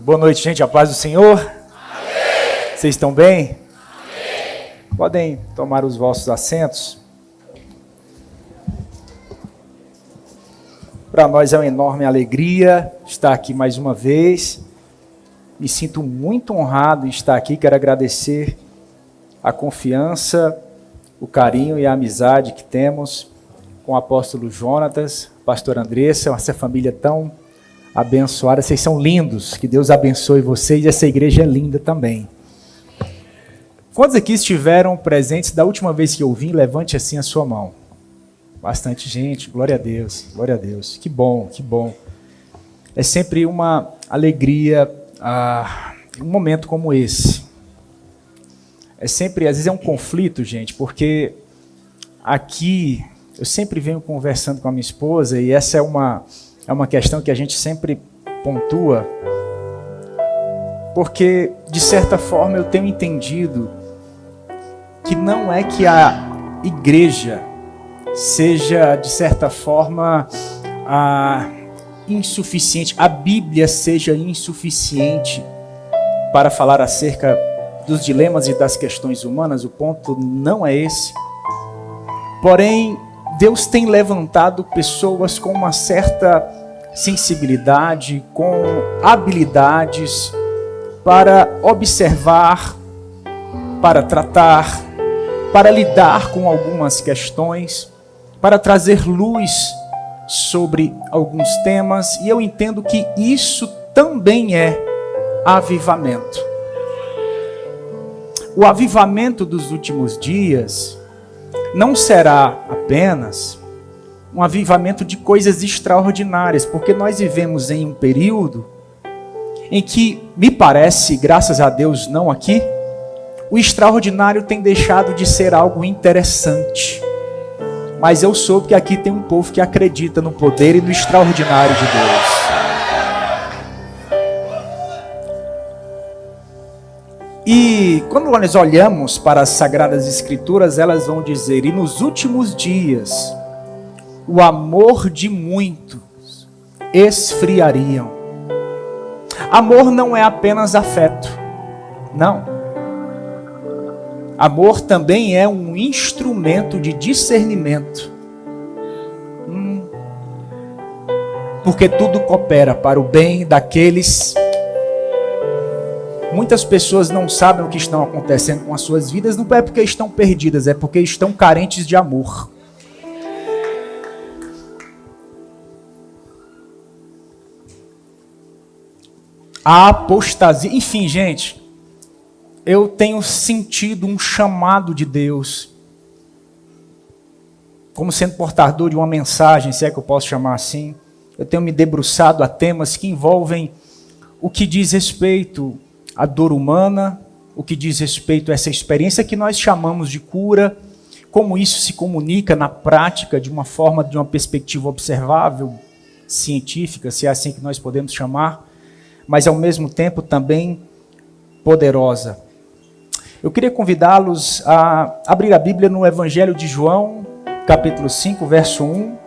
Boa noite, gente. A paz do Senhor. Amém. Vocês estão bem? Amém. Podem tomar os vossos assentos. Para nós é uma enorme alegria estar aqui mais uma vez. Me sinto muito honrado em estar aqui. Quero agradecer a confiança, o carinho e a amizade que temos com o apóstolo Jonatas, pastor Andressa, essa família tão abençoada. Vocês são lindos, que Deus abençoe vocês e essa igreja é linda também. Quantos aqui estiveram presentes da última vez que eu vim? Levante assim a sua mão. Bastante gente, glória a Deus, glória a Deus. Que bom, que bom. É sempre uma alegria, um momento como esse. É sempre, às vezes é um conflito, gente, porque aqui eu sempre venho conversando com a minha esposa e essa é uma questão que a gente sempre pontua, porque, de certa forma, eu tenho entendido que não é que a igreja seja, de certa forma, insuficiente, a Bíblia seja insuficiente para falar acerca dos dilemas e das questões humanas. O ponto não é esse. Porém, Deus tem levantado pessoas com uma certa sensibilidade, com habilidades para observar, para tratar, para lidar com algumas questões, para trazer luz sobre alguns temas, e eu entendo que isso também é avivamento. O avivamento dos últimos dias não será apenas um avivamento de coisas extraordinárias, porque nós vivemos em um período em que, me parece, graças a Deus não aqui, o extraordinário tem deixado de ser algo interessante. Mas eu soube que aqui tem um povo que acredita no poder e no extraordinário de Deus. E quando nós olhamos para as Sagradas Escrituras, elas vão dizer: e nos últimos dias, o amor de muitos esfriariam. Amor não é apenas afeto, não. Amor também é um instrumento de discernimento. Porque tudo coopera para o bem daqueles. Muitas pessoas não sabem o que estão acontecendo com as suas vidas, não é porque estão perdidas, é porque estão carentes de amor. A apostasia, enfim, gente, eu tenho sentido um chamado de Deus, como sendo portador de uma mensagem, se é que eu posso chamar assim. Eu tenho me debruçado a temas que envolvem o que diz respeito à dor humana, o que diz respeito a essa experiência que nós chamamos de cura, como isso se comunica na prática de uma forma, de uma perspectiva observável, científica, se é assim que nós podemos chamar, mas ao mesmo tempo também poderosa. Eu queria convidá-los a abrir a Bíblia no Evangelho de João, capítulo 5, verso 1.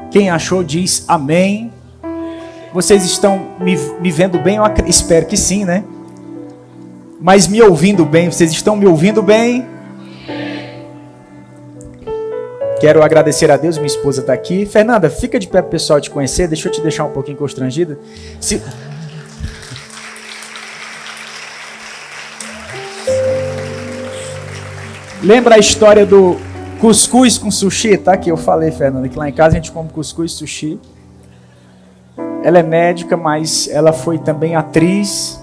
Quem achou diz amém. Vocês estão me vendo bem? Eu espero que sim, né? Mas me ouvindo bem? Vocês estão me ouvindo bem? Quero agradecer a Deus, minha esposa está aqui. Fernanda, fica de pé para o pessoal te conhecer. Deixa eu te deixar um pouquinho constrangida. Lembra a história do cuscuz com sushi? Tá aqui, eu falei, Fernanda, que lá em casa a gente come cuscuz e sushi. Ela é médica, mas ela foi também atriz.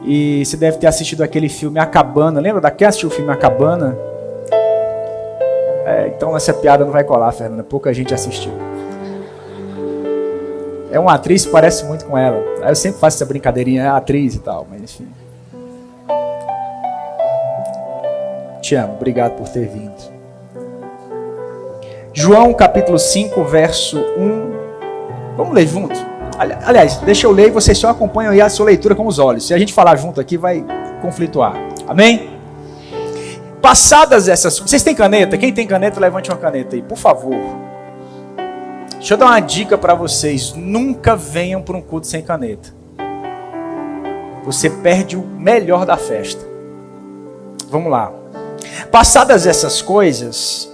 E você deve ter assistido aquele filme A Cabana. Lembra daquele? Assistiu o filme A Cabana? Então essa piada não vai colar, Fernanda. Pouca gente assistiu. É uma atriz que parece muito com ela. Eu sempre faço essa brincadeirinha, é atriz e tal, mas enfim. Te amo, obrigado por ter vindo. João capítulo 5, verso 1. Vamos ler junto? Aliás, deixa eu ler e vocês só acompanham aí a sua leitura com os olhos. Se a gente falar junto aqui, vai conflituar. Amém? Passadas essas... Vocês têm caneta? Quem tem caneta, levante uma caneta aí, por favor. Deixa eu dar uma dica para vocês. Nunca venham para um culto sem caneta. Você perde o melhor da festa. Vamos lá. Passadas essas coisas,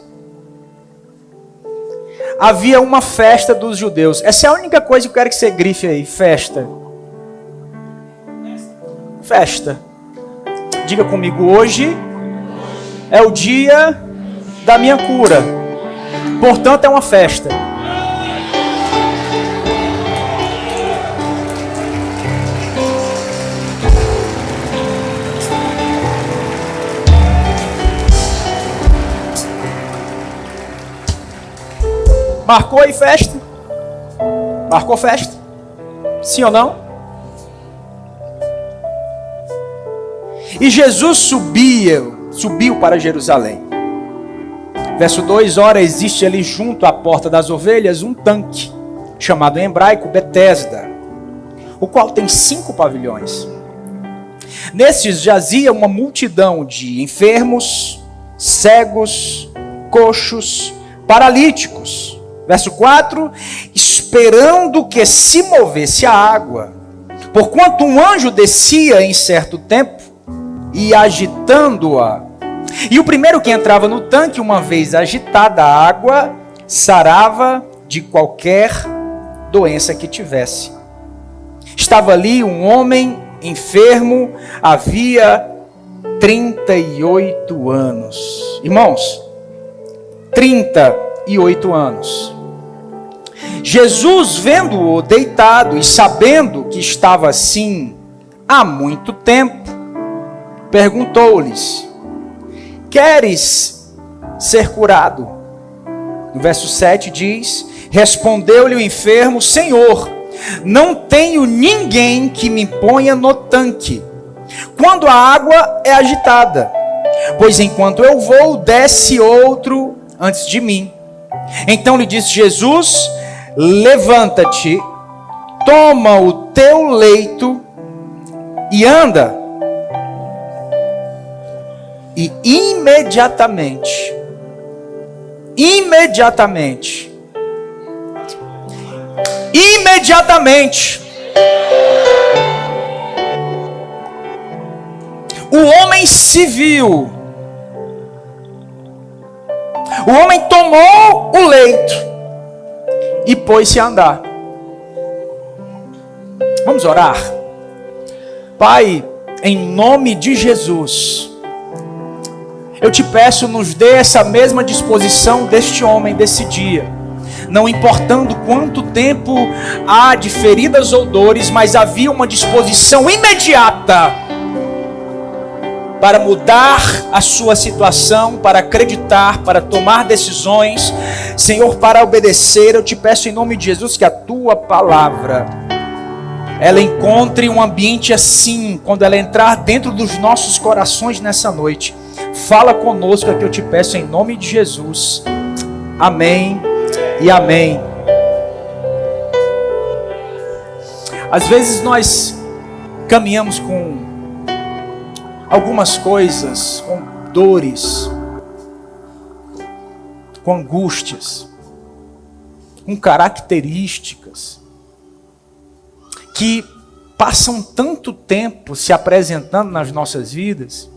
havia uma festa dos judeus. Essa é a única coisa que eu quero que você grife aí. Festa. Festa. Diga comigo, hoje é o dia da minha cura. Portanto, é uma festa. Marcou aí festa? Marcou festa? Sim ou não? E Jesus subiu para Jerusalém. Verso 2, ora, existe ali junto à porta das ovelhas um tanque, chamado em hebraico Betesda, o qual tem 5 pavilhões. Nestes jazia uma multidão de enfermos, cegos, coxos, paralíticos. Verso 4, esperando que se movesse a água, porquanto um anjo descia em certo tempo e agitando-a. E o primeiro que entrava no tanque, uma vez agitada a água, sarava de qualquer doença que tivesse. Estava ali um homem enfermo, havia 38 anos. Irmãos, 38 anos. Jesus, vendo-o deitado e sabendo que estava assim há muito tempo, perguntou-lhes: queres ser curado? No verso 7 diz: respondeu-lhe o enfermo: Senhor, não tenho ninguém que me ponha no tanque quando a água é agitada, pois enquanto eu vou, desce outro antes de mim. Então lhe disse Jesus: levanta-te, toma o teu leito e anda. E imediatamente, o homem se viu. O homem tomou o leito e pôs-se a andar. Vamos orar? Pai, em nome de Jesus, eu te peço, nos dê essa mesma disposição deste homem, desse dia. Não importando quanto tempo há de feridas ou dores, mas havia uma disposição imediata para mudar a sua situação, para acreditar, para tomar decisões. Senhor, para obedecer, eu te peço em nome de Jesus que a tua palavra, ela encontre um ambiente assim, quando ela entrar dentro dos nossos corações nessa noite. Fala conosco, é que eu te peço em nome de Jesus. Amém e amém. Às vezes nós caminhamos com algumas coisas, com dores, com angústias, com características que passam tanto tempo se apresentando nas nossas vidas,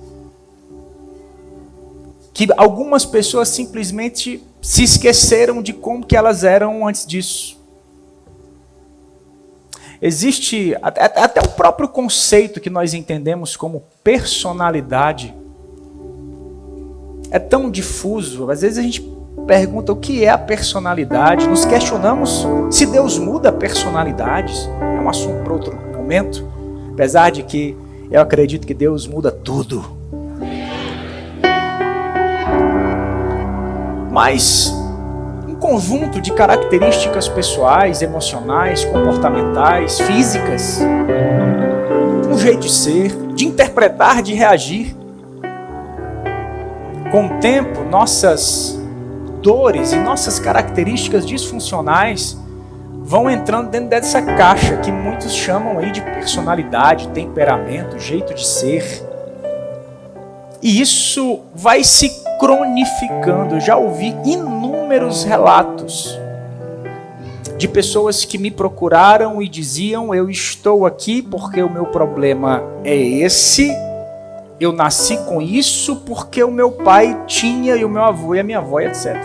que algumas pessoas simplesmente se esqueceram de como que elas eram antes disso. Existe até o próprio conceito que nós entendemos como personalidade. É tão difuso. Às vezes a gente pergunta o que é a personalidade. Nos questionamos se Deus muda personalidades. É um assunto para outro momento. Apesar de que eu acredito que Deus muda tudo. Mas um conjunto de características pessoais, emocionais, comportamentais, físicas, um jeito de ser, de interpretar, de reagir. Com o tempo, nossas dores e nossas características disfuncionais vão entrando dentro dessa caixa que muitos chamam aí de personalidade, temperamento, jeito de ser. E isso vai se cronificando. Eu já ouvi inúmeros relatos de pessoas que me procuraram e diziam: eu estou aqui porque o meu problema é esse, eu nasci com isso porque o meu pai tinha e o meu avô e a minha avó, etc.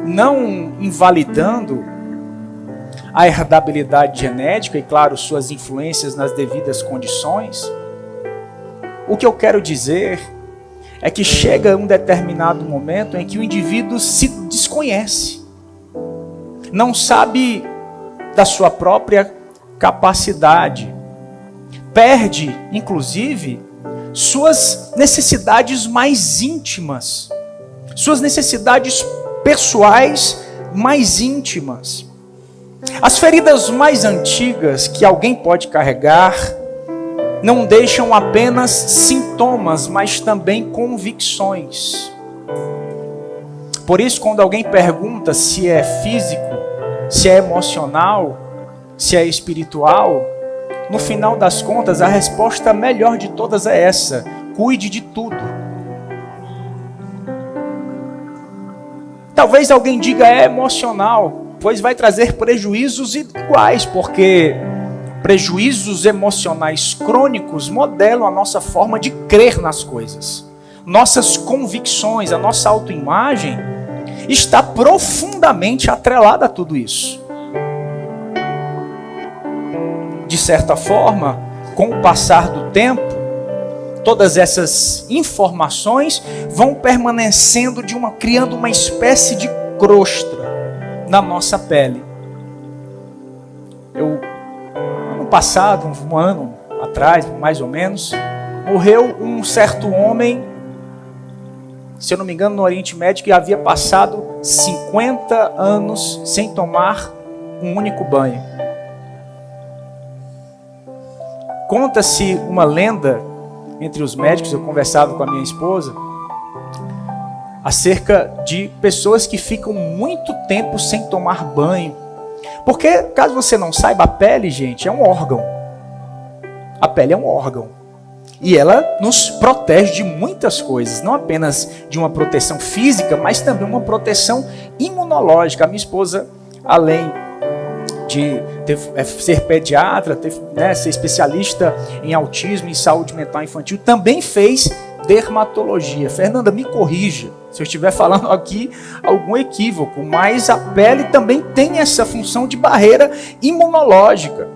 Não invalidando a herdabilidade genética e, claro, suas influências nas devidas condições. O que eu quero dizer é que chega um determinado momento em que o indivíduo se desconhece, não sabe da sua própria capacidade, perde, inclusive, suas necessidades mais íntimas, suas necessidades pessoais mais íntimas. As feridas mais antigas que alguém pode carregar não deixam apenas sintomas, mas também convicções. Por isso, quando alguém pergunta se é físico, se é emocional, se é espiritual, no final das contas, a resposta melhor de todas é essa: cuide de tudo. Talvez alguém diga é emocional, pois vai trazer prejuízos iguais, porque prejuízos emocionais crônicos modelam a nossa forma de crer nas coisas. Nossas convicções, a nossa autoimagem está profundamente atrelada a tudo isso. De certa forma, com o passar do tempo, todas essas informações vão permanecendo criando uma espécie de crosta na nossa pele. Ano passado, um ano atrás, mais ou menos, morreu um certo homem, se eu não me engano, no Oriente Médio, que havia passado 50 anos sem tomar um único banho. Conta-se uma lenda entre os médicos, eu conversava com a minha esposa, acerca de pessoas que ficam muito tempo sem tomar banho. Porque, caso você não saiba, a pele, gente, é um órgão. A pele é um órgão. E ela nos protege de muitas coisas, não apenas de uma proteção física, mas também uma proteção imunológica. A minha esposa, além de ser pediatra, ser especialista em autismo e saúde mental infantil, também fez dermatologia. Fernanda, me corrija se eu estiver falando aqui algum equívoco, mas a pele também tem essa função de barreira imunológica.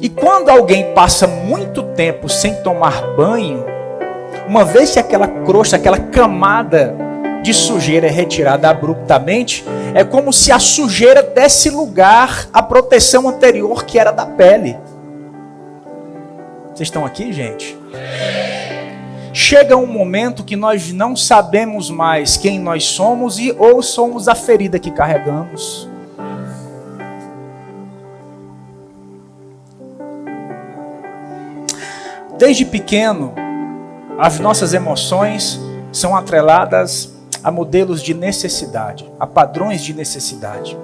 E quando alguém passa muito tempo sem tomar banho, uma vez que aquela crosta, aquela camada de sujeira é retirada abruptamente, é como se a sujeira desse lugar à proteção anterior que era da pele. Vocês estão aqui, gente? Chega um momento que nós não sabemos mais quem nós somos ou somos a ferida que carregamos. Desde pequeno, as nossas emoções são atreladas a modelos de necessidade, a padrões de necessidade.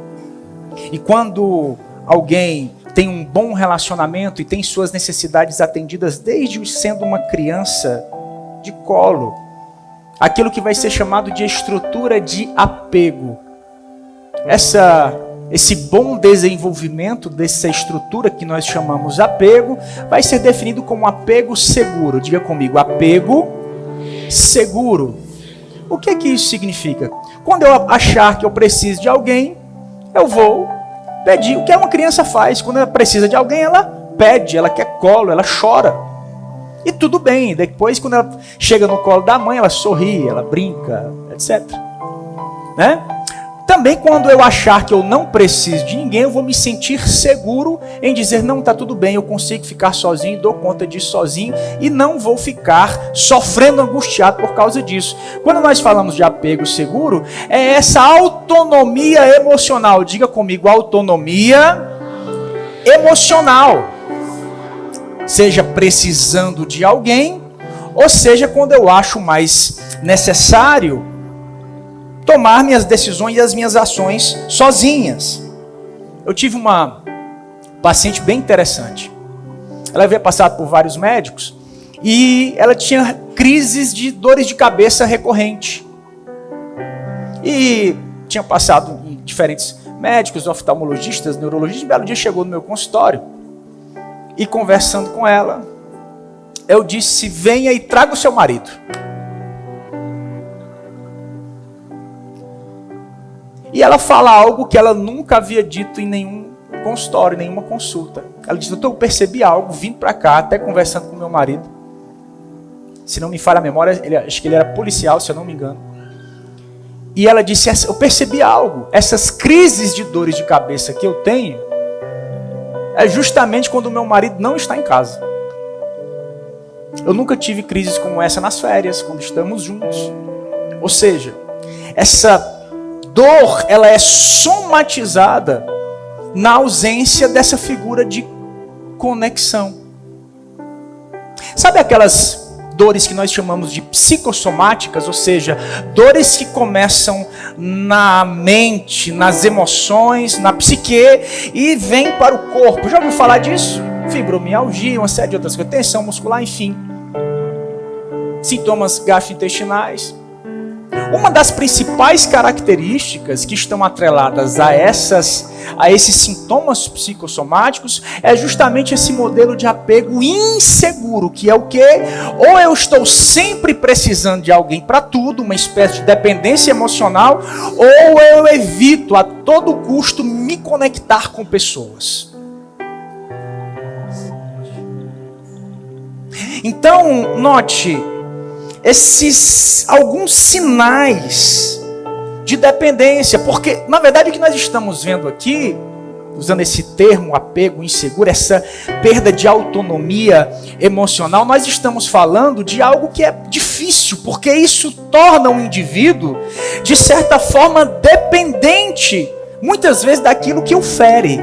E quando alguém tem um bom relacionamento e tem suas necessidades atendidas desde sendo uma criança de colo, aquilo que vai ser chamado de estrutura de apego, esse bom desenvolvimento dessa estrutura que nós chamamos apego, vai ser definido como apego seguro. Diga comigo, apego seguro. O que é que isso significa? Quando eu achar que eu preciso de alguém, eu vou pedir. O que uma criança faz? Quando ela precisa de alguém, ela pede, ela quer colo, ela chora. E tudo bem. Depois, quando ela chega no colo da mãe, ela sorri, ela brinca, etc. Né? Também quando eu achar que eu não preciso de ninguém, eu vou me sentir seguro em dizer, não, está tudo bem, eu consigo ficar sozinho, dou conta disso sozinho e não vou ficar sofrendo angustiado por causa disso. Quando nós falamos de apego seguro, é essa autonomia emocional. Diga comigo, autonomia emocional. Seja precisando de alguém, ou seja, quando eu acho mais necessário tomar minhas decisões e as minhas ações sozinhas. Eu tive uma paciente bem interessante. Ela havia passado por vários médicos e ela tinha crises de dores de cabeça recorrente. E tinha passado diferentes médicos, oftalmologistas, neurologistas. Um belo dia chegou no meu consultório e, conversando com ela, eu disse: venha e traga o seu marido. E ela fala algo que ela nunca havia dito em nenhum consultório, em nenhuma consulta. Ela disse: doutor, eu percebi algo vindo para cá, até conversando com meu marido. Se não me falha a memória, acho que ele era policial, se eu não me engano. E ela disse: eu percebi algo. Essas crises de dores de cabeça que eu tenho é justamente quando o meu marido não está em casa. Eu nunca tive crises como essa nas férias, quando estamos juntos. Ou seja, essa dor, ela é somatizada na ausência dessa figura de conexão. Sabe aquelas dores que nós chamamos de psicossomáticas, ou seja, dores que começam na mente, nas emoções, na psique e vêm para o corpo. Já ouviu falar disso? Fibromialgia, uma série de outras coisas, tensão muscular, enfim. Sintomas gastrointestinais. Uma das principais características que estão atreladas a esses sintomas psicossomáticos é justamente esse modelo de apego inseguro, que é o quê? Ou eu estou sempre precisando de alguém para tudo, uma espécie de dependência emocional, ou eu evito a todo custo me conectar com pessoas. Então, note alguns sinais de dependência, porque na verdade o que nós estamos vendo aqui, usando esse termo apego inseguro, essa perda de autonomia emocional, nós estamos falando de algo que é difícil, porque isso torna o indivíduo de certa forma dependente, muitas vezes daquilo que o fere.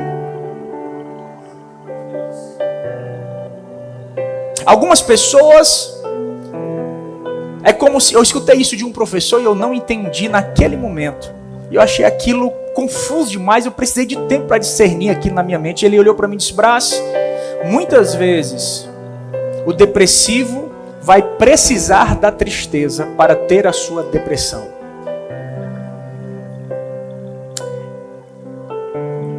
Algumas pessoas, é como se eu escutei isso de um professor e eu não entendi naquele momento. Eu achei aquilo confuso demais, eu precisei de tempo para discernir aquilo na minha mente. Ele olhou para mim e disse: Brás, muitas vezes o depressivo vai precisar da tristeza para ter a sua depressão.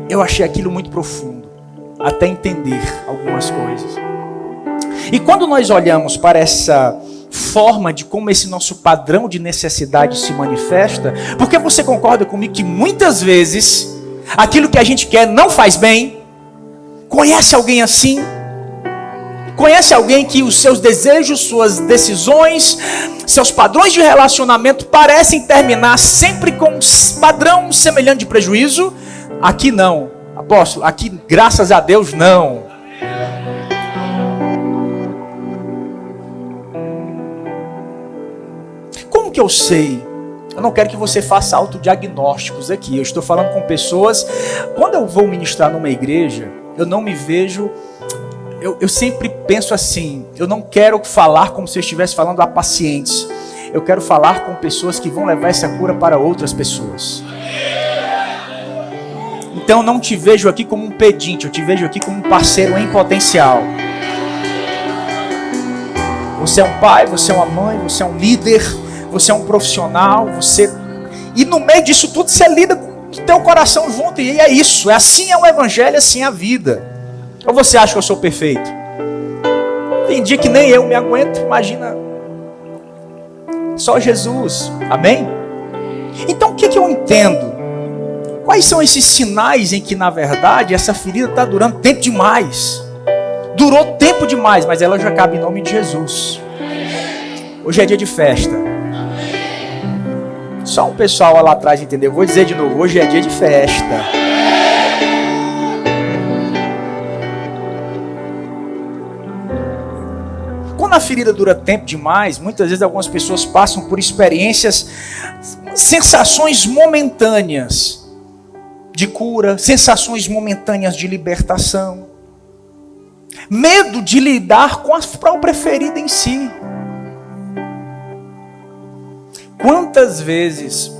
Eu achei aquilo muito profundo, até entender algumas coisas. E quando nós olhamos para essa forma de como esse nosso padrão de necessidade se manifesta, porque você concorda comigo que muitas vezes aquilo que a gente quer não faz bem? Conhece alguém assim? Conhece alguém que os seus desejos, suas decisões, seus padrões de relacionamento parecem terminar sempre com um padrão semelhante de prejuízo? Aqui não, apóstolo, aqui graças a Deus não. Como que eu sei? Eu não quero que você faça autodiagnósticos aqui. Eu estou falando com pessoas. Quando eu vou ministrar numa igreja, eu não me vejo. Eu sempre penso assim: eu não quero falar como se eu estivesse falando a pacientes. Eu quero falar com pessoas que vão levar essa cura para outras pessoas. Então eu não te vejo aqui como um pedinte, eu te vejo aqui como um parceiro em potencial. Você é um pai, você é uma mãe, você é um líder, você é um profissional, e no meio disso tudo você lida com o teu coração junto, e é isso, assim é o evangelho, assim é a vida. Ou você acha que eu sou perfeito? Tem dia que nem eu me aguento, imagina só Jesus, amém? Então o que eu entendo? Quais são esses sinais em que na verdade essa ferida está durando tempo demais? Durou tempo demais, mas ela já acaba em nome de Jesus. Hoje é dia de festa. Só um pessoal lá atrás entendeu? Vou dizer de novo, hoje é dia de festa. Quando a ferida dura tempo demais, muitas vezes algumas pessoas passam por experiências, sensações momentâneas de cura, sensações momentâneas de libertação. Medo de lidar com a própria ferida em si. Quantas vezes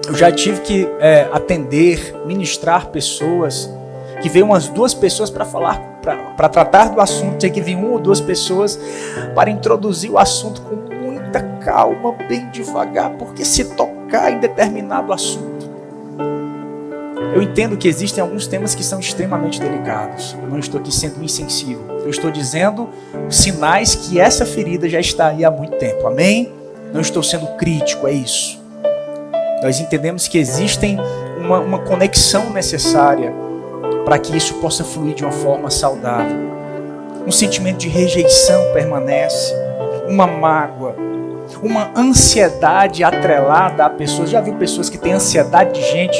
eu já tive que atender, ministrar pessoas, que veio umas 2 pessoas para falar, para tratar do assunto, tinha que vir 1 ou 2 pessoas para introduzir o assunto com muita calma, bem devagar, porque se tocar em determinado assunto, Eu entendo que existem alguns temas que são extremamente delicados. Eu não estou aqui sendo insensível. Eu estou dizendo sinais que essa ferida já está aí há muito tempo. Amém? Não estou sendo crítico, é isso. Nós entendemos que existem uma conexão necessária para que isso possa fluir de uma forma saudável. Um sentimento de rejeição permanece, uma mágoa, uma ansiedade atrelada a pessoas. Já viu pessoas que têm ansiedade de gente?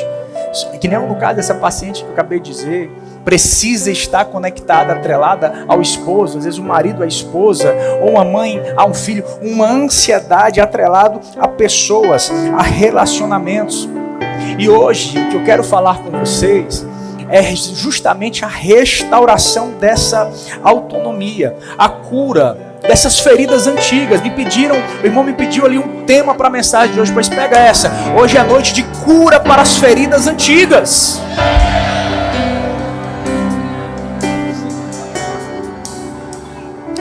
Que nem no caso dessa paciente que eu acabei de dizer, precisa estar conectada, atrelada ao esposo, às vezes o marido à esposa, ou uma mãe a um filho, uma ansiedade atrelada a pessoas, a relacionamentos. E hoje, o que eu quero falar com vocês é justamente a restauração dessa autonomia, a cura dessas feridas antigas. O irmão me pediu ali um tema para a mensagem de hoje, pois pega essa. Hoje é noite de cura para as feridas antigas.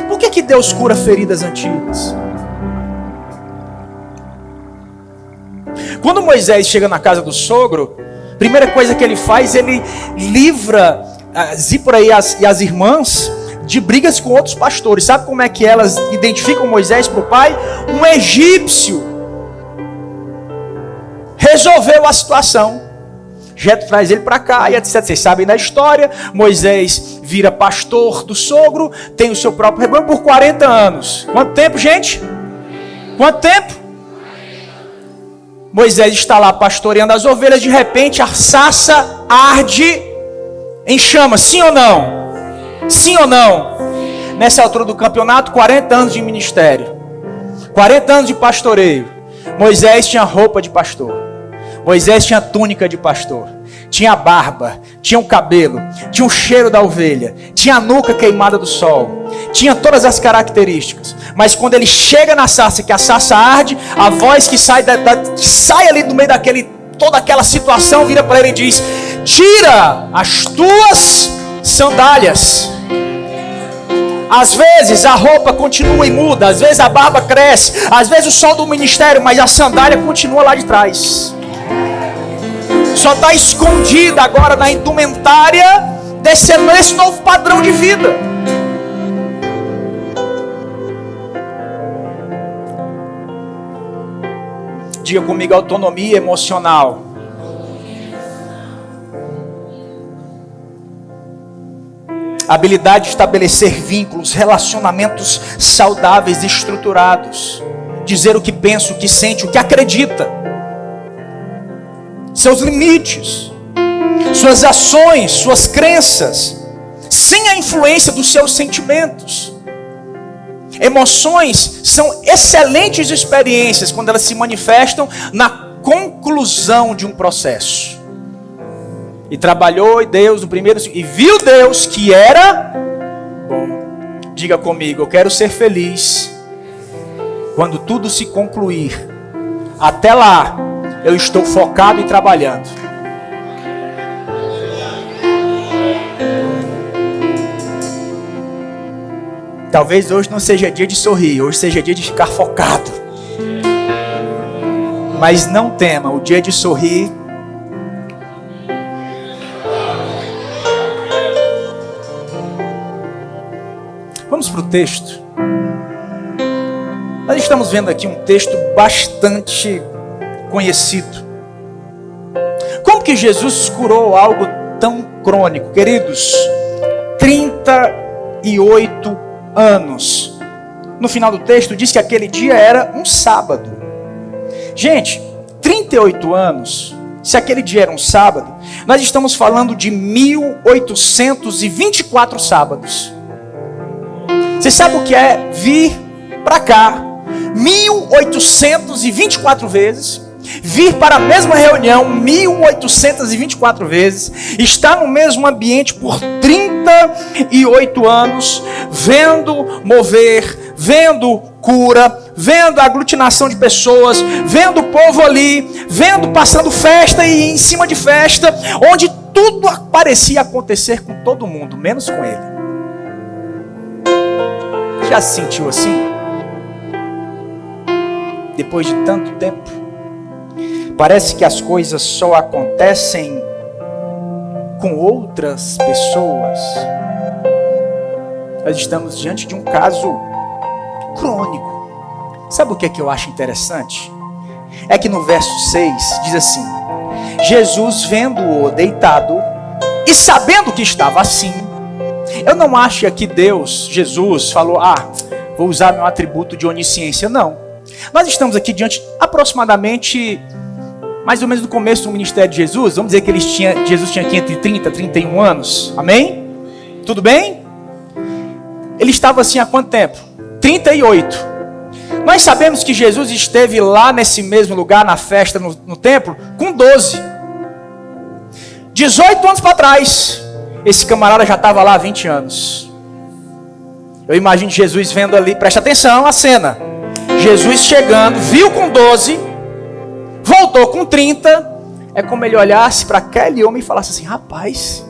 Por que Deus cura feridas antigas? Quando Moisés chega na casa do sogro, a primeira coisa que ele faz, ele livra Zípora e as irmãs de brigas com outros pastores. Sabe como é que elas identificam Moisés para o pai? Um egípcio resolveu a situação. Jetro traz ele para cá e etc. Vocês sabem da história. Moisés vira pastor do sogro, tem o seu próprio rebanho por 40 anos. Quanto tempo, gente? Quanto tempo? Moisés está lá pastoreando as ovelhas, de repente a sarça arde em chamas, sim ou não? Sim ou não? Nessa altura do campeonato, 40 anos de ministério, 40 anos de pastoreio. Moisés tinha roupa de pastor, Moisés tinha túnica de pastor, tinha barba, tinha o cabelo, tinha o cheiro da ovelha, tinha a nuca queimada do sol, tinha todas as características. Mas quando ele chega na sarça, que a sarça arde, a voz que sai ali do meio toda aquela situação, vira para ele e diz: tira as tuas sandálias. Às vezes a roupa continua e muda, às vezes a barba cresce, às vezes o sol do ministério, mas a sandália continua lá de trás. Só está escondida agora na indumentária desse novo padrão de vida. Diga comigo: autonomia emocional. Habilidade de estabelecer vínculos, relacionamentos saudáveis e estruturados. Dizer o que pensa, o que sente, o que acredita. Seus limites, suas ações, suas crenças, sem a influência dos seus sentimentos. Emoções são excelentes experiências quando elas se manifestam na conclusão de um processo. E trabalhou Deus no primeiro, e viu Deus que era bom. Diga comigo: eu quero ser feliz quando tudo se concluir. Até lá, eu estou focado e trabalhando. Talvez hoje não seja dia de sorrir, hoje seja dia de ficar focado. Mas não tema, o dia de sorrir vamos para o texto. Nós estamos vendo aqui um texto bastante conhecido. Como que Jesus curou algo tão crônico? Queridos, 38 anos. No final do texto diz que aquele dia era um sábado. Gente, 38 anos, se aquele dia era um sábado, nós estamos falando de 1824 sábados. Você sabe o que é vir para cá 1824 vezes, vir para a mesma reunião 1824 vezes, estar no mesmo ambiente por 38 anos, vendo mover, vendo cura, vendo a aglutinação de pessoas, vendo o povo ali, vendo passando festa e em cima de festa, onde tudo parecia acontecer com todo mundo, menos com ele. Já se sentiu assim? Depois de tanto tempo, parece que as coisas só acontecem com outras pessoas. Nós estamos diante de um caso crônico. Sabe o que é que eu acho interessante? É que no verso 6 diz assim: Jesus, vendo-o deitado e sabendo que estava assim. Eu não acho que Jesus falou: vou usar meu atributo de onisciência. Não. Nós estamos aqui diante aproximadamente, mais ou menos no começo do ministério de Jesus. Vamos dizer que Jesus tinha aqui entre 30 e 31 anos. Amém? Tudo bem? Ele estava assim há quanto tempo? 38. Nós sabemos que Jesus esteve lá nesse mesmo lugar, na festa, no templo, com 12. 18 anos para trás, esse camarada já estava lá há 20 anos. Eu imagino Jesus vendo ali, presta atenção a cena. Jesus chegando, viu com 12, voltou com 30. É como ele olhasse para aquele homem e falasse assim: rapaz,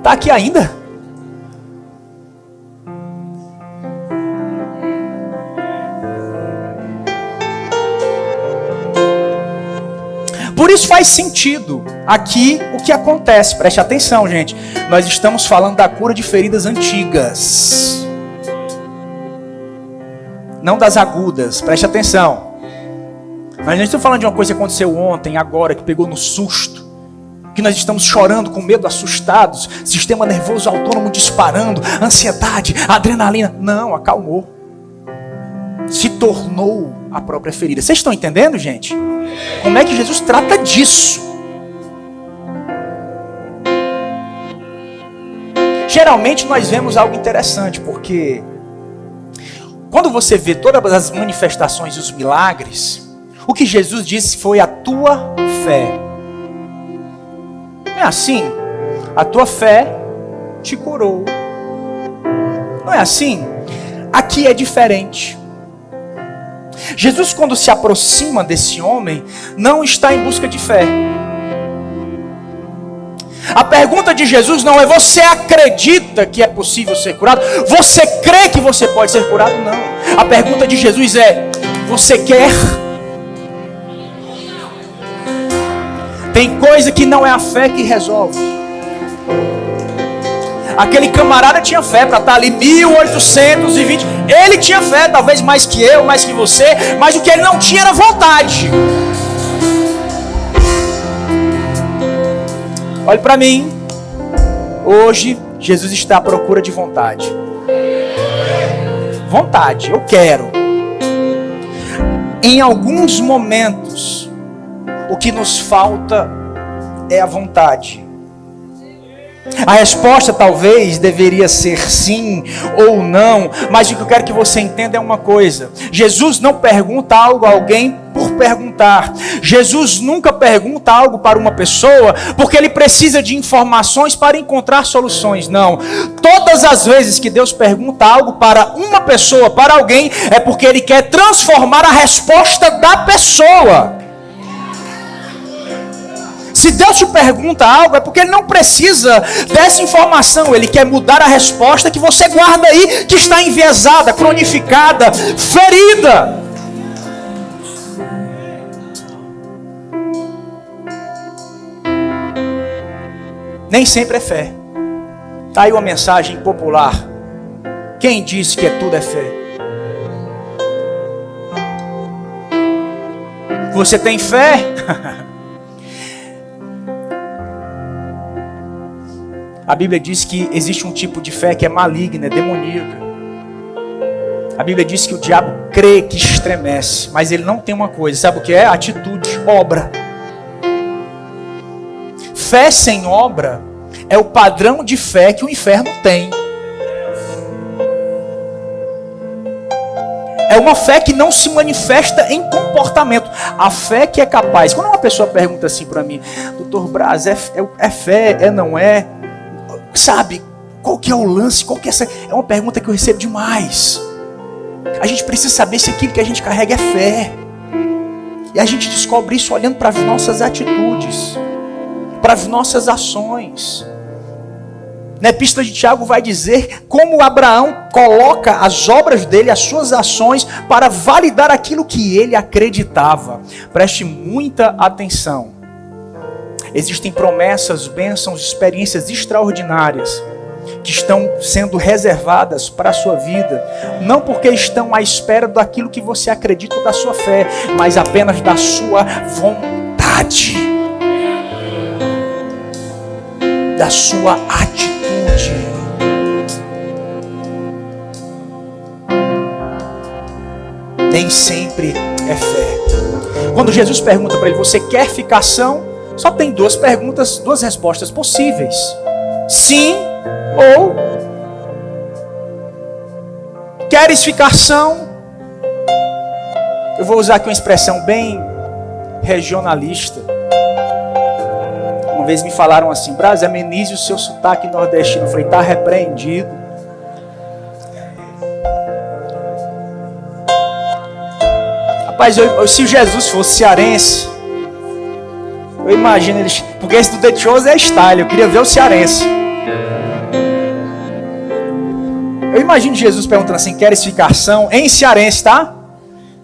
tá aqui ainda? Por isso faz sentido aqui o que acontece. Preste atenção, gente. Nós estamos falando da cura de feridas antigas, não das agudas. Preste atenção. Nós não estamos falando de uma coisa que aconteceu ontem, agora, que pegou no susto, que nós estamos chorando com medo, assustados, sistema nervoso autônomo disparando, ansiedade, adrenalina. Não, acalmou. Se tornou a própria ferida. Vocês estão entendendo, gente? Como é que Jesus trata disso? Geralmente nós vemos algo interessante, porque quando você vê todas as manifestações e os milagres, o que Jesus disse foi: a tua fé. Não é assim? A tua fé te curou. Não é assim? Aqui é diferente. Jesus, quando se aproxima desse homem, não está em busca de fé. A pergunta de Jesus não é: você acredita que é possível ser curado? Você crê que você pode ser curado? Não. A pergunta de Jesus é: você quer? Tem coisa que não é a fé que resolve. Aquele camarada tinha fé para estar ali 1820. Ele tinha fé, talvez mais que eu, mais que você, mas o que ele não tinha era vontade. Olhe para mim. Hoje Jesus está à procura de vontade. Vontade, eu quero. Em alguns momentos, o que nos falta é a vontade. A resposta talvez deveria ser sim ou não, mas o que eu quero que você entenda é uma coisa: Jesus não pergunta algo a alguém por perguntar. Jesus nunca pergunta algo para uma pessoa porque ele precisa de informações para encontrar soluções. Não. Todas as vezes que Deus pergunta algo para uma pessoa, para alguém, é porque ele quer transformar a resposta da pessoa. Se Deus te pergunta algo, é porque Ele não precisa dessa informação. Ele quer mudar a resposta que você guarda aí, que está enviesada, cronificada, ferida. Nem sempre é fé. Está aí uma mensagem popular: quem disse que tudo é fé? Você tem fé? A Bíblia diz que existe um tipo de fé que é maligna, é demoníaca. A Bíblia diz que o diabo crê que estremece, mas ele não tem uma coisa, sabe o que é? Atitude, obra. Fé sem obra é o padrão de fé que o inferno tem. É uma fé que não se manifesta em comportamento. A fé que é capaz. Quando uma pessoa pergunta assim para mim: Dr. Braz, é fé, não é? Sabe, qual que é o lance? Qual que é essa? É uma pergunta que eu recebo demais. A gente precisa saber se aquilo que a gente carrega é fé. E a gente descobre isso olhando para as nossas atitudes, para as nossas ações. Na Epístola de Tiago vai dizer como Abraão coloca as obras dele, as suas ações, para validar aquilo que ele acreditava. Preste muita atenção. Existem promessas, bênçãos, experiências extraordinárias que estão sendo reservadas para a sua vida, não porque estão à espera daquilo que você acredita ou da sua fé, mas apenas da sua vontade, da sua atitude. Nem sempre é fé. Quando Jesus pergunta para ele, você quer ficação? Só tem duas perguntas, duas respostas possíveis. Sim ou queres ficação? Eu vou usar aqui uma expressão bem regionalista. Uma vez me falaram assim, Braz, amenize o seu sotaque nordestino. Eu falei, está repreendido. Rapaz, se Jesus fosse cearense, eu imagino eles, porque esse do The Chosen é style, eu queria ver o cearense. Eu imagino Jesus perguntando assim, queres ficação? Em cearense, tá?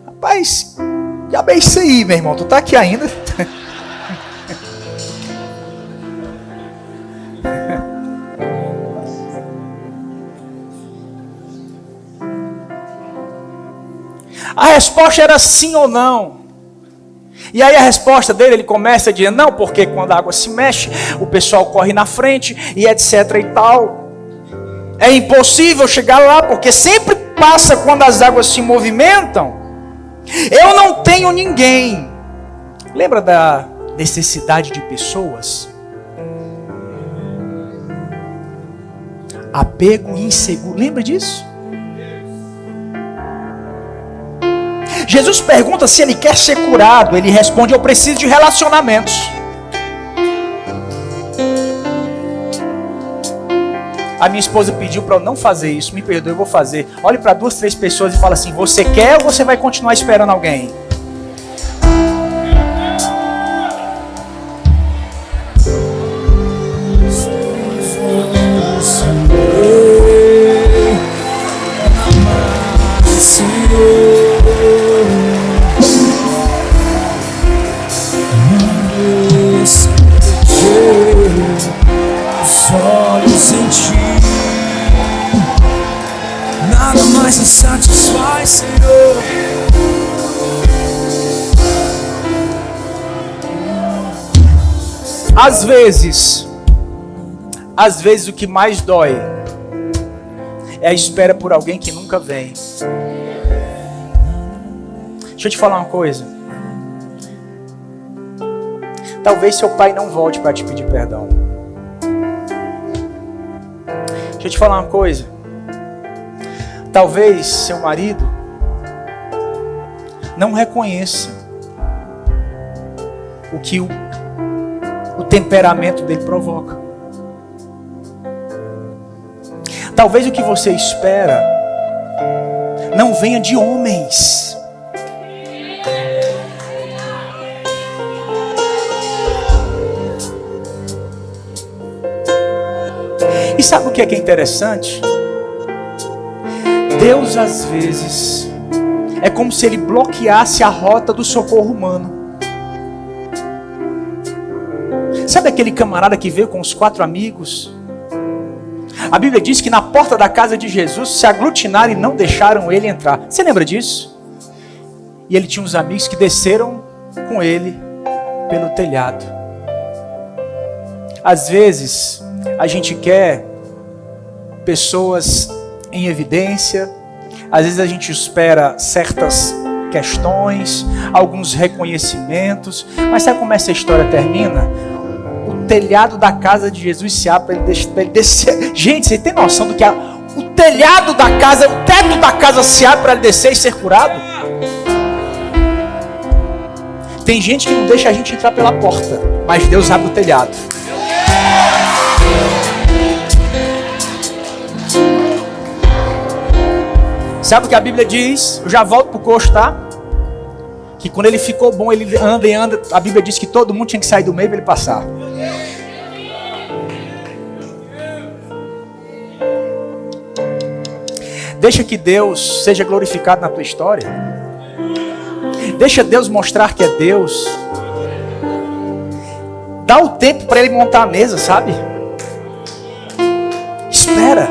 Rapaz, já bem isso aí, meu irmão, tu tá aqui ainda? A resposta era sim ou não. E aí a resposta dele, ele começa dizendo, não, porque quando a água se mexe, o pessoal corre na frente e etc e tal. É impossível chegar lá, porque sempre passa quando as águas se movimentam. Eu não tenho ninguém. Lembra da necessidade de pessoas? Apego inseguro. Lembra disso? Jesus pergunta se ele quer ser curado. Ele responde, eu preciso de relacionamentos. A minha esposa pediu para eu não fazer isso. Me perdoe, eu vou fazer. Olhe para 2, 3 pessoas e fala assim, você quer ou você vai continuar esperando alguém? Se satisfaz, Senhor. Às vezes o que mais dói é a espera por alguém que nunca vem. Deixa eu te falar uma coisa. Talvez seu pai não volte para te pedir perdão. Deixa eu te falar uma coisa. Talvez seu marido não reconheça o que o temperamento dele provoca. Talvez o que você espera não venha de homens. E sabe o que é interessante? Deus, às vezes, é como se ele bloqueasse a rota do socorro humano. Sabe aquele camarada que veio com os 4 amigos? A Bíblia diz que na porta da casa de Jesus se aglutinaram e não deixaram ele entrar. Você lembra disso? E ele tinha uns amigos que desceram com ele pelo telhado. Às vezes, a gente quer pessoas em evidência, às vezes a gente espera certas questões, alguns reconhecimentos, mas sabe como essa história termina? O telhado da casa de Jesus se abre para ele descer. Gente, você tem noção do que é? O telhado da casa, o teto da casa se abre para ele descer e ser curado? Tem gente que não deixa a gente entrar pela porta, mas Deus abre o telhado. Sabe o que a Bíblia diz? Eu já volto pro coxo, tá? Que quando ele ficou bom, ele anda e anda. A Bíblia diz que todo mundo tinha que sair do meio para ele passar. Deixa que Deus seja glorificado na tua história. Deixa Deus mostrar que é Deus. Dá o tempo para ele montar a mesa, sabe? Espera.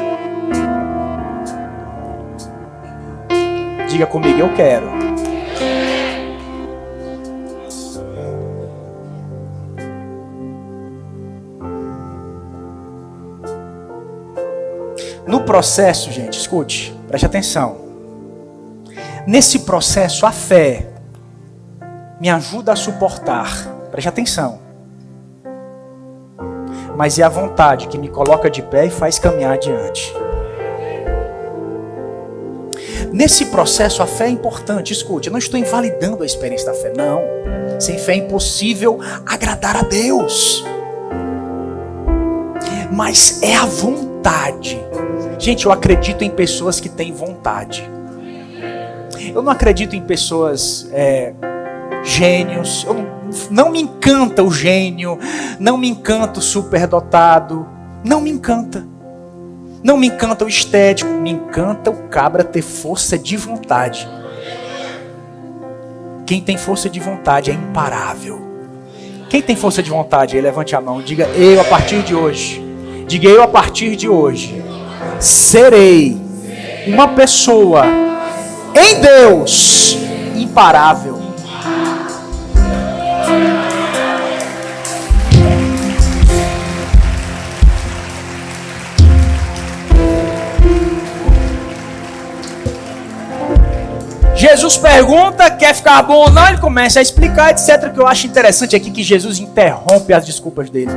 Diga comigo, eu quero. No processo, gente, escute, preste atenção. Nesse processo, a fé me ajuda a suportar. Preste atenção. Mas é a vontade que me coloca de pé e faz caminhar adiante. Nesse processo, a fé é importante. Escute, eu não estou invalidando a experiência da fé, não. Sem fé é impossível agradar a Deus. Mas é a vontade. Gente, eu acredito em pessoas que têm vontade. Eu não acredito em pessoas gênios. Não me encanta o gênio. Não me encanta o superdotado. Não me encanta. Não me encanta o estético. Me encanta o cabra ter força de vontade. Quem tem força de vontade é imparável. Quem tem força de vontade aí, levante a mão. Diga, eu a partir de hoje. Diga, eu a partir de hoje serei uma pessoa em Deus imparável. Jesus pergunta, quer ficar bom ou não? Ele começa a explicar, etc. O que eu acho interessante aqui é que Jesus interrompe as desculpas dele.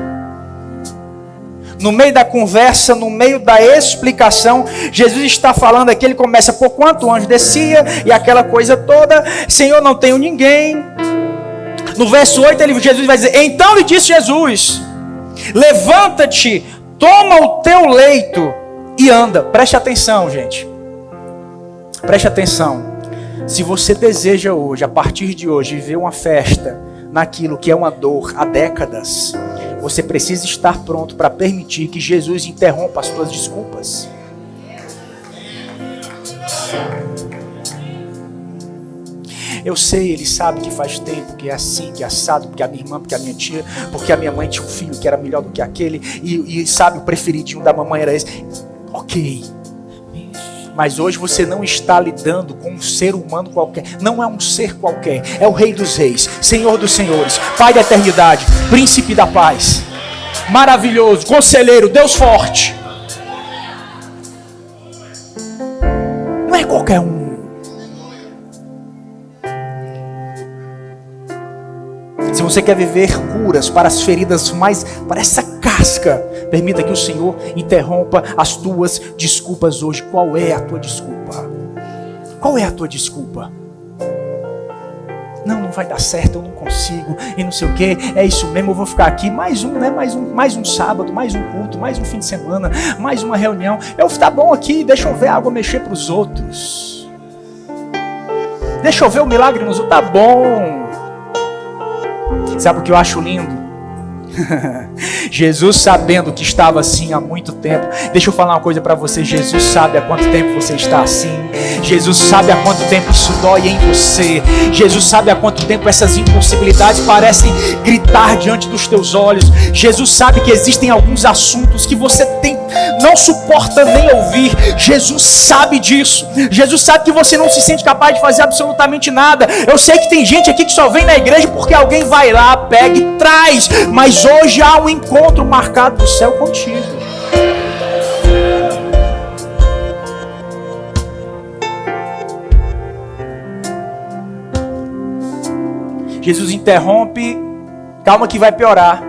No meio da conversa, no meio da explicação, Jesus está falando aqui, ele começa, por quanto o anjo descia, e aquela coisa toda, Senhor, não tenho ninguém. No verso 8, Jesus vai dizer, então lhe disse Jesus, levanta-te, toma o teu leito e anda. Preste atenção, gente. Preste atenção. Se você deseja hoje, a partir de hoje, viver uma festa naquilo que é uma dor há décadas, você precisa estar pronto para permitir que Jesus interrompa as suas desculpas. Eu sei, ele sabe que faz tempo, que é assim, que é assado, porque a minha irmã, porque a minha tia, porque a minha mãe tinha um filho que era melhor do que aquele, e sabe, o preferidinho da mamãe era esse. Ok. Mas hoje você não está lidando com um ser humano qualquer. Não é um ser qualquer. É o Rei dos Reis, Senhor dos Senhores, Pai da eternidade, Príncipe da paz, maravilhoso, Conselheiro, Deus forte. Não é qualquer um. Se você quer viver curas para as feridas mais, para essa casca, permita que o Senhor interrompa as tuas desculpas hoje. Qual é a tua desculpa? Qual é a tua desculpa? Não vai dar certo, eu não consigo, e não sei o que, é isso mesmo, eu vou ficar aqui mais um, né? Mais um sábado, mais um culto, mais um fim de semana, mais uma reunião. Tá bom aqui, deixa eu ver a água mexer para os outros. Deixa eu ver o milagre nos outros, tá bom. Sabe o que eu acho lindo? Jesus, sabendo que estava assim há muito tempo. Deixa eu falar uma coisa para você. Jesus sabe há quanto tempo você está assim. Jesus sabe há quanto tempo isso dói em você. Jesus sabe há quanto tempo essas impossibilidades parecem gritar diante dos teus olhos. Jesus sabe que existem alguns assuntos que você não suporta nem ouvir. Jesus sabe disso. Jesus sabe que você não se sente capaz de fazer absolutamente nada. Eu sei que tem gente aqui que só vem na igreja porque alguém vai lá, pega e traz. Mas hoje há um encontro marcado do céu contigo. Jesus interrompe, calma que vai piorar.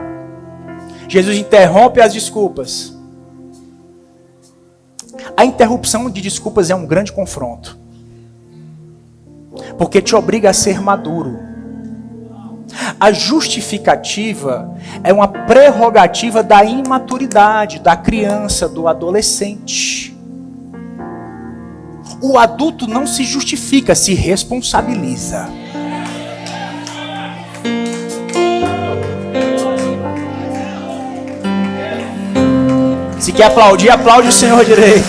Jesus interrompe as desculpas. A interrupção de desculpas é um grande confronto, porque te obriga a ser maduro. A justificativa é uma prerrogativa da imaturidade, da criança, do adolescente. O adulto não se justifica, se responsabiliza. Se quer aplaudir, aplaude o Senhor direito.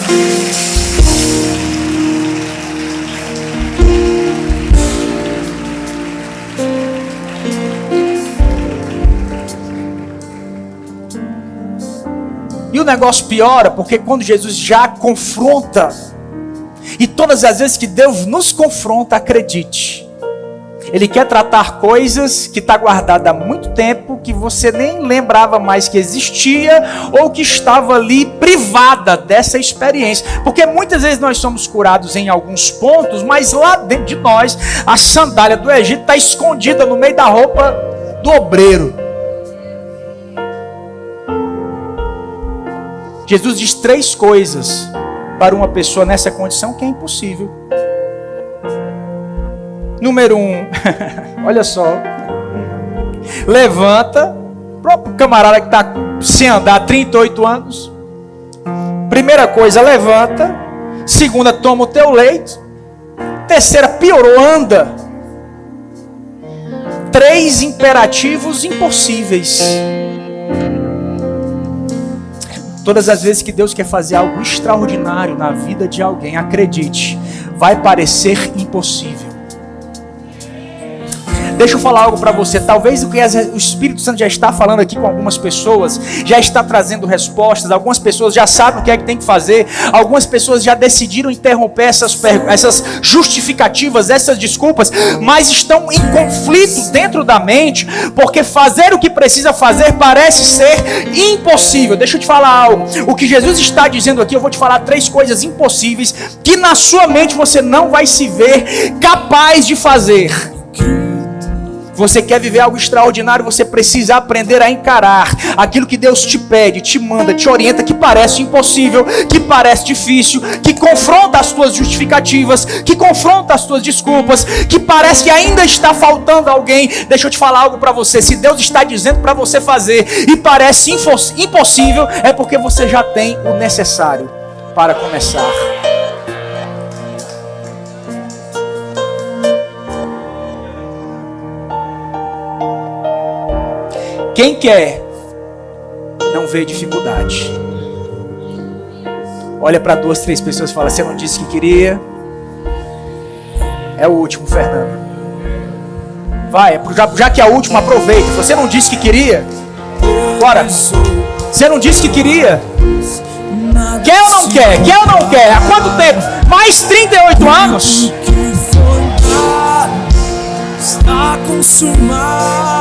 o negócio piora, porque quando Jesus já confronta, e todas as vezes que Deus nos confronta, acredite, Ele quer tratar coisas que está guardada há muito tempo, que você nem lembrava mais que existia, ou que estava ali privada dessa experiência. Porque muitas vezes nós somos curados em alguns pontos, mas lá dentro de nós, a sandália do Egito está escondida no meio da roupa do obreiro. Jesus diz 3 coisas para uma pessoa nessa condição que é impossível. Número 1, olha só, levanta, próprio camarada que está sem andar há 38 anos. Primeira coisa, levanta. Segunda, toma o teu leito. Terceira, piorou, anda. 3 imperativos impossíveis. Todas as vezes que Deus quer fazer algo extraordinário na vida de alguém, acredite, vai parecer impossível. Deixa eu falar algo para você. Talvez o que o Espírito Santo já está falando aqui com algumas pessoas, já está trazendo respostas. Algumas pessoas já sabem o que é que tem que fazer. Algumas pessoas já decidiram interromper essas justificativas, essas desculpas, mas estão em conflito dentro da mente, porque fazer o que precisa fazer parece ser impossível. Deixa eu te falar algo. O que Jesus está dizendo aqui, eu vou te falar 3 coisas impossíveis que na sua mente você não vai se ver capaz de fazer. Você quer viver algo extraordinário, você precisa aprender a encarar aquilo que Deus te pede, te manda, te orienta, que parece impossível, que parece difícil, que confronta as tuas justificativas, que confronta as tuas desculpas, que parece que ainda está faltando alguém. Deixa eu te falar algo para você. Se Deus está dizendo para você fazer e parece impossível, é porque você já tem o necessário para começar. Quem quer, não vê dificuldade. Olha para 2, 3 pessoas e fala: você não disse que queria? É o último, Fernando. Vai, já que é o último, aproveita. Você não disse que queria? Bora. Você não disse que queria? Quer ou não quer? Quer ou não quer? Há quanto tempo? Mais 38 anos? Está consumado.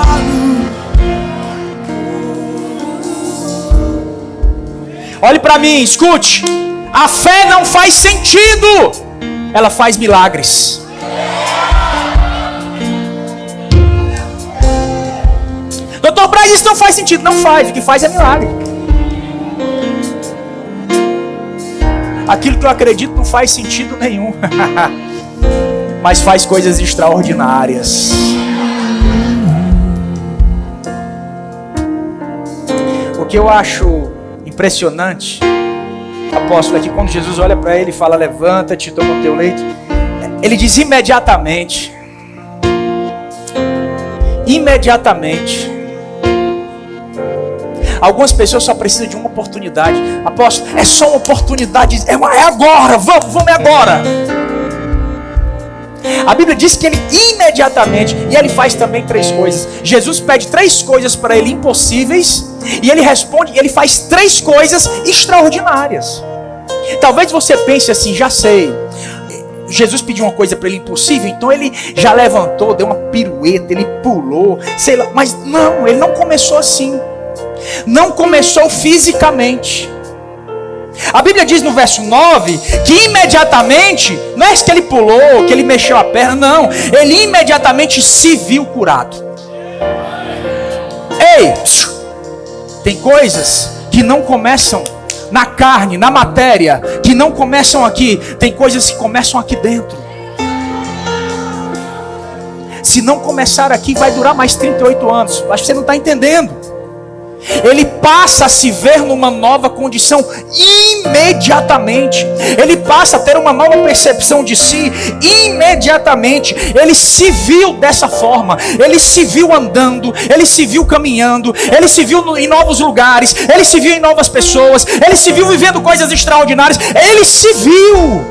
Olhe para mim, escute. A fé não faz sentido, ela faz milagres. Doutor Braz, isso não faz sentido. Não faz, o que faz é milagre. Aquilo que eu acredito não faz sentido nenhum, mas faz coisas extraordinárias. O que eu acho impressionante, apóstolo, é que quando Jesus olha para ele e fala: levanta-te, toma o teu leito, ele diz imediatamente. Algumas pessoas só precisam de uma oportunidade. Apóstolo, é só uma oportunidade, é agora, vamos agora. A Bíblia diz que ele imediatamente, e ele faz também 3 coisas. Jesus pede 3 coisas para ele impossíveis, e ele responde, e ele faz 3 coisas extraordinárias. Talvez você pense assim: já sei, Jesus pediu uma coisa para ele impossível, então ele já levantou, deu uma pirueta, ele pulou, sei lá. Mas não, ele não começou assim. Não começou fisicamente. A Bíblia diz no verso 9 que imediatamente, não é que ele pulou, que ele mexeu a perna, não. Ele imediatamente se viu curado. Ei, tem coisas que não começam na carne, na matéria, que não começam aqui. Tem coisas que começam aqui dentro. Se não começar aqui, vai durar mais 38 anos. Acho que você não está entendendo. Ele passa a se ver numa nova condição imediatamente. Ele passa a ter uma nova percepção de si imediatamente. Ele se viu dessa forma. Ele se viu andando. Ele se viu caminhando. Ele se viu em novos lugares. Ele se viu em novas pessoas. Ele se viu vivendo coisas extraordinárias. Ele se viu.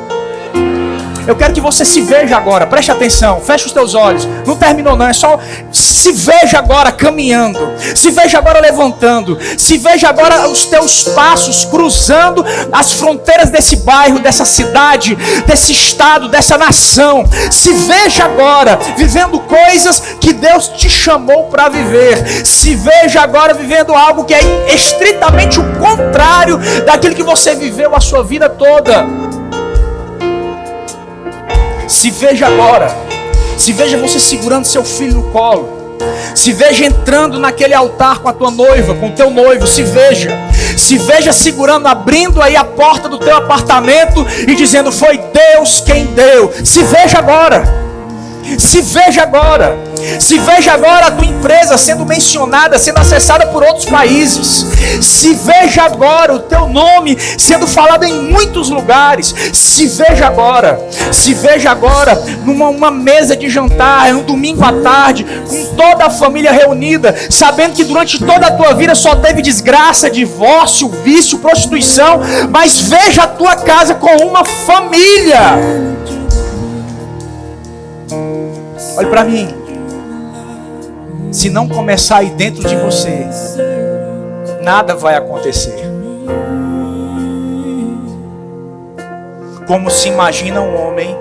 Eu quero que você se veja agora, preste atenção, feche os teus olhos. Não terminou não, é só se veja agora caminhando, se veja agora levantando, se veja agora os teus passos cruzando as fronteiras desse bairro, dessa cidade, desse estado, dessa nação. Se veja agora vivendo coisas que Deus te chamou para viver. Se veja agora vivendo algo que é estritamente o contrário daquilo que você viveu a sua vida toda. Se veja agora. Se veja você segurando seu filho no colo. Se veja entrando naquele altar com a tua noiva, com o teu noivo. Se veja segurando, abrindo aí a porta do teu apartamento e dizendo: foi Deus quem deu. Se veja agora. Se veja agora. Se veja agora a tua empresa sendo mencionada, sendo acessada por outros países. Se veja agora o teu nome sendo falado em muitos lugares. Se veja agora. Se veja agora numa mesa de jantar, um domingo à tarde, com toda a família reunida, sabendo que durante toda a tua vida só teve desgraça, divórcio, vício, prostituição. Mas veja a tua casa com uma família. Olhe para mim. Se não começar aí dentro de você, nada vai acontecer. Como se imagina um homem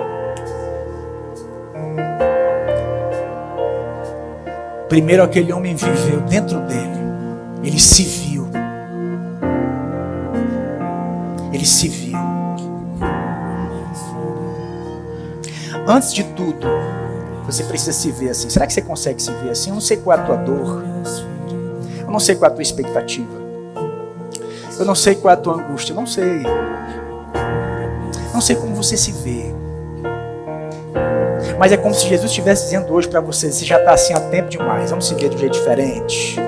primeiro aquele homem viveu dentro dele. Ele se viu. Ele se viu. Antes de tudo, você precisa se ver assim. Será que você consegue se ver assim? Eu não sei qual é a tua dor. Eu não sei qual é a tua expectativa. Eu não sei qual é a tua angústia. Eu não sei. Não sei como você se vê. Mas é como se Jesus estivesse dizendo hoje para você: você já está assim há tempo demais. Vamos se ver de um jeito diferente.